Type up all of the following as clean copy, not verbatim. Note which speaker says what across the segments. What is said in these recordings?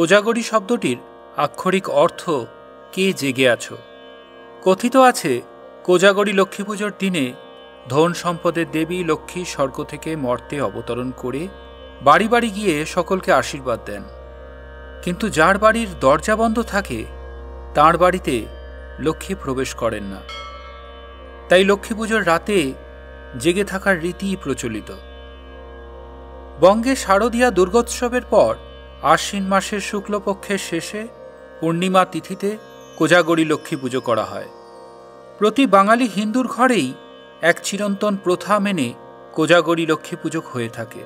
Speaker 1: কোজাগরী শব্দটির আক্ষরিক অর্থ কে জেগে আছো। কথিত আছে কোজাগরী লক্ষ্মী পুজোর দিনে ধন সম্পদের দেবী লক্ষ্মী স্বর্গ থেকে মর্তে অবতরণ করে বাড়ি বাড়ি গিয়ে সকলকে আশীর্বাদ দেন, কিন্তু যার বাড়ির দরজা বন্ধ থাকে তাঁর বাড়িতে লক্ষ্মী প্রবেশ করেন না। তাই লক্ষ্মী পুজোর রাতে জেগে থাকার রীতি প্রচলিত। বঙ্গে শারদীয়া দুর্গোৎসবের পর আশ্বিন মাসের শুক্লপক্ষের শেষে পূর্ণিমা তিথিতে কোজাগরী লক্ষ্মী পুজো করা হয়। প্রতি বাঙালি হিন্দুর ঘরেই এক চিরন্তন প্রথা মেনে কোজাগরী লক্ষ্মী পুজো হয়ে থাকে।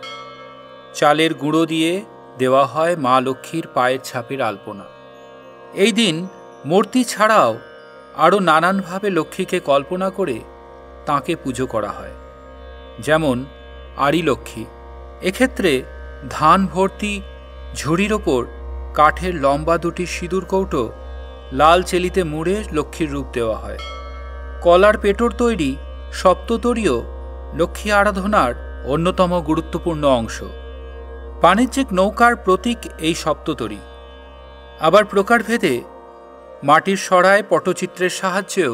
Speaker 1: চালের গুঁড়ো দিয়ে দেওয়া হয় মা লক্ষ্মীর পায়ের ছাপের আলপনা। এই দিন মূর্তি ছাড়াও আরও নানানভাবে লক্ষ্মীকে কল্পনা করে তাঁকে পুজো করা হয়। যেমন আড়ি লক্ষ্মী, এক্ষেত্রে ধান ভর্তি ঝুড়ির ওপর কাঠের লম্বা দুটি সিঁদুর কৌটো লাল চেলিতে মুড়ে লক্ষ্মীর রূপ দেওয়া হয়। কলার পেটোর তৈরি সপ্ততরীও লক্ষ্মী আরাধনার অন্যতম গুরুত্বপূর্ণ অংশ। বাণিজ্যিক নৌকার প্রতীক এই সপ্ততরী। আবার প্রকারভেদে মাটির সরায় পটচিত্রের সাহায্যেও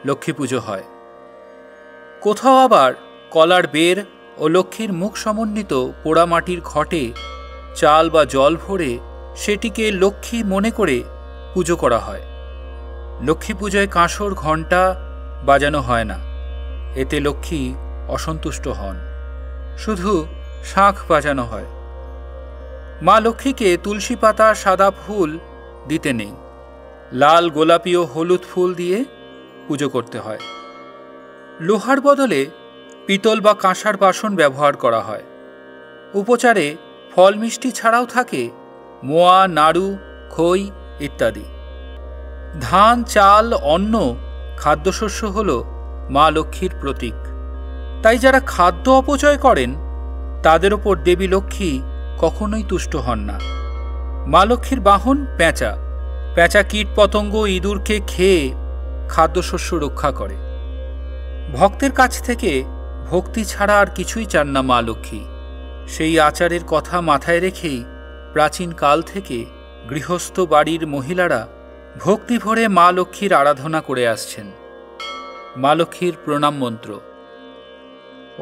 Speaker 1: লক্ষ্মী পুজো হয়। কোথাও আবার কলার বের ও লক্ষ্মীর মুখ সমন্বিত পোড়ামাটির ঘটে চাল বা জল ভরে সেটিকে লক্ষ্মী মনে করে পুজো করা হয়। লক্ষ্মী পুজোয় কাঁসর ঘণ্টা বাজানো হয় না, এতে লক্ষ্মী অসন্তুষ্ট হন। শুধু শাঁখ বাজানো হয়। মা লক্ষ্মীকে তুলসী পাতা সাদা ফুল দিতে নেই, লাল গোলাপি ও হলুদ ফুল দিয়ে পুজো করতে হয়। লোহার বদলে পিতল বা কাঁসার বাসন ব্যবহার করা হয়। উপচারে ফল মিষ্টি ছাড়াও থাকে মোয়া, নাড়ু, খই ইত্যাদি। ধান, চাল, অন্ন, খাদ্যশস্য হল মা লক্ষ্মীর প্রতীক। তাই যারা খাদ্য অপচয় করেন তাদের ওপর দেবী লক্ষ্মী কখনোই তুষ্ট হন না। মা লক্ষ্মীর বাহন পেঁচা। পেঁচা কীট পতঙ্গ ইঁদুরকে খেয়ে খাদ্যশস্য রক্ষা করে। ভক্তের কাছ থেকে ভক্তি ছাড়া আর কিছুই চান না মা লক্ষ্মী। সেই আচারের কথা মাথায় রেখেই প্রাচীন কাল থেকে গৃহস্থ বাড়ির মহিলারা ভক্তি ভরে মা লক্ষ্মীর আরাধনা করে আসছেন। মা লক্ষ্মীর প্রণাম মন্ত্র: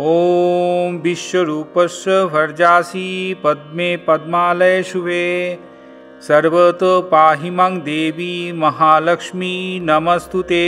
Speaker 1: ওম বিশ্বরূপস্য ভর্জাসি পদ্মে পদ্মালয়ে শুভে সর্বতো পাহি মাং দেবী মহালক্ষ্মী নমস্তুতে।